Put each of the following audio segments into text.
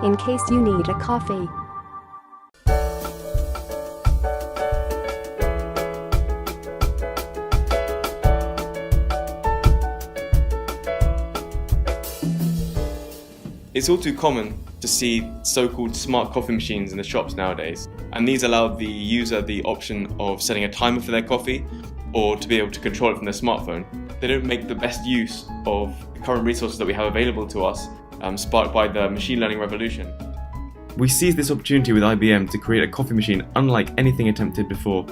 in case you need a coffee. It's all too common to see so-called smart coffee machines in the shops nowadays, and these allow the user the option of setting a timer for their coffee or to be able to control it from their smartphone. They don't make the best use of the current resources that we have available to us, sparked by the machine learning revolution. We seized this opportunity with IBM to create a coffee machine unlike anything attempted before.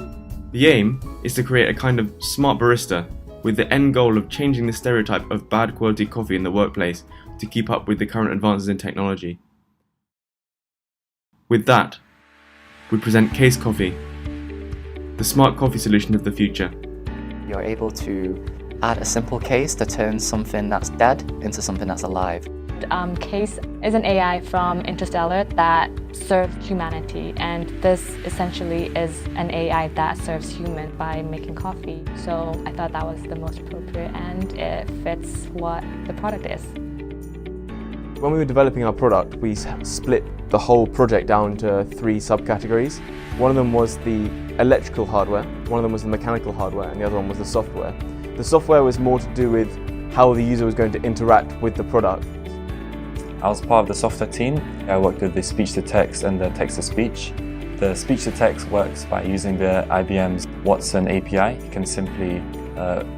The aim is to create a kind of smart barista with the end goal of changing the stereotype of bad quality coffee in the workplace to keep up with the current advances in technology. With that, we present Case Coffee, the smart coffee solution of the future. You're able to add a simple case to turn something that's dead into something that's alive. Case is an AI from Interstellar that serves humanity, and this essentially is an AI that serves humans by making coffee. So I thought that was the most appropriate, and it fits what the product is. When we were developing our product, we split the whole project down to 3 subcategories. One of them was the electrical hardware, one of them was the mechanical hardware, and the other one was the software. The software was more to do with how the user was going to interact with the product. I was part of the software team. I worked with the speech-to-text and the text-to-speech. The speech-to-text works by using the IBM's Watson API. You can simply,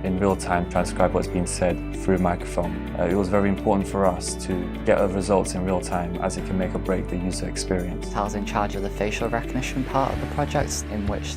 in real time, transcribe what's being said through a microphone. It was very important for us to get our results in real time, as it can make or break the user experience. I was in charge of the facial recognition part of the project, in which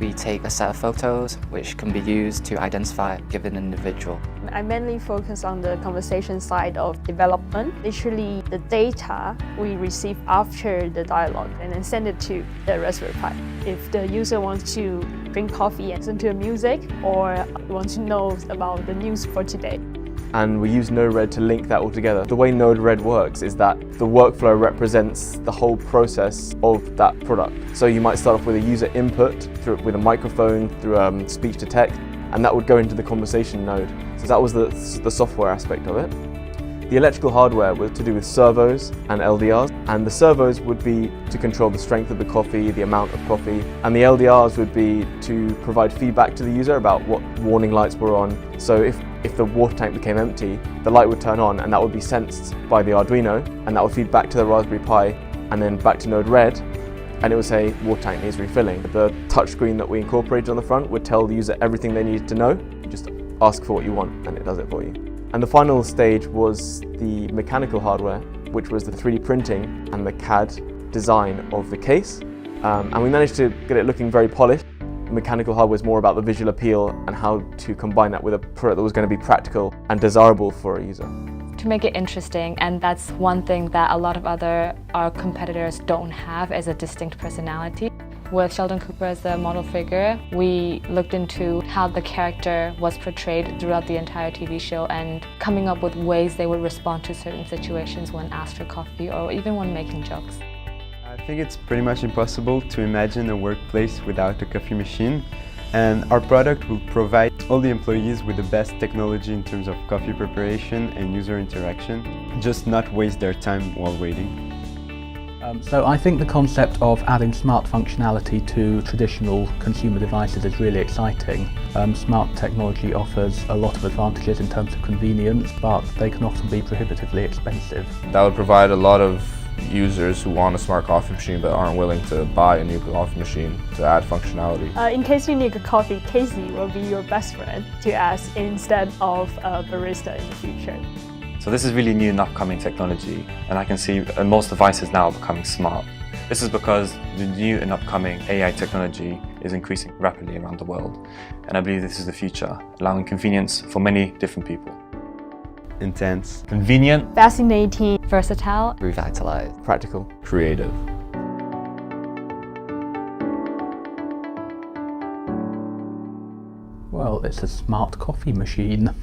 we take a set of photos which can be used to identify a given individual. I mainly focus on the conversation side of development. Literally, the data we receive after the dialogue and then send it to the Raspberry Pi. If the user wants to drink coffee and listen to music, or wants to know about the news for today. And we use Node-RED to link that all together. The way Node-RED works is that the workflow represents the whole process of that product. So you might start off with a user input with a microphone, through speech-to-text, and that would go into the conversation node. So that was the software aspect of it. The electrical hardware was to do with servos and LDRs, and the servos would be to control the strength of the coffee, the amount of coffee, and the LDRs would be to provide feedback to the user about what warning lights were on. So if the water tank became empty, the light would turn on, and that would be sensed by the Arduino, and that would feed back to the Raspberry Pi and then back to Node-RED, and it would say water tank needs refilling. The touchscreen that we incorporated on the front would tell the user everything they needed to know. You just ask for what you want and it does it for you. And the final stage was the mechanical hardware, which was the 3D printing and the CAD design of the case. And we managed to get it looking very polished. The mechanical hardware was more about the visual appeal and how to combine that with a product that was going to be practical and desirable for a user. To make it interesting, and that's one thing that a lot of our competitors don't have, is a distinct personality. With Sheldon Cooper as the model figure, we looked into how the character was portrayed throughout the entire TV show and coming up with ways they would respond to certain situations when asked for coffee or even when making jokes. I think it's pretty much impossible to imagine a workplace without a coffee machine, and our product will provide all the employees with the best technology in terms of coffee preparation and user interaction, just not waste their time while waiting. So I think the concept of adding smart functionality to traditional consumer devices is really exciting. Smart technology offers a lot of advantages in terms of convenience, but they can often be prohibitively expensive. That would provide a lot of users who want a smart coffee machine but aren't willing to buy a new coffee machine to add functionality. In case you need a coffee, Casey will be your best friend to ask instead of a barista in the future. So this is really new and upcoming technology, and I can see most devices now are becoming smart. This is because the new and upcoming AI technology is increasing rapidly around the world, and I believe this is the future, allowing convenience for many different people. Intense. Convenient. Fascinating. Versatile. Revitalized. Practical. Creative. Well, it's a smart coffee machine.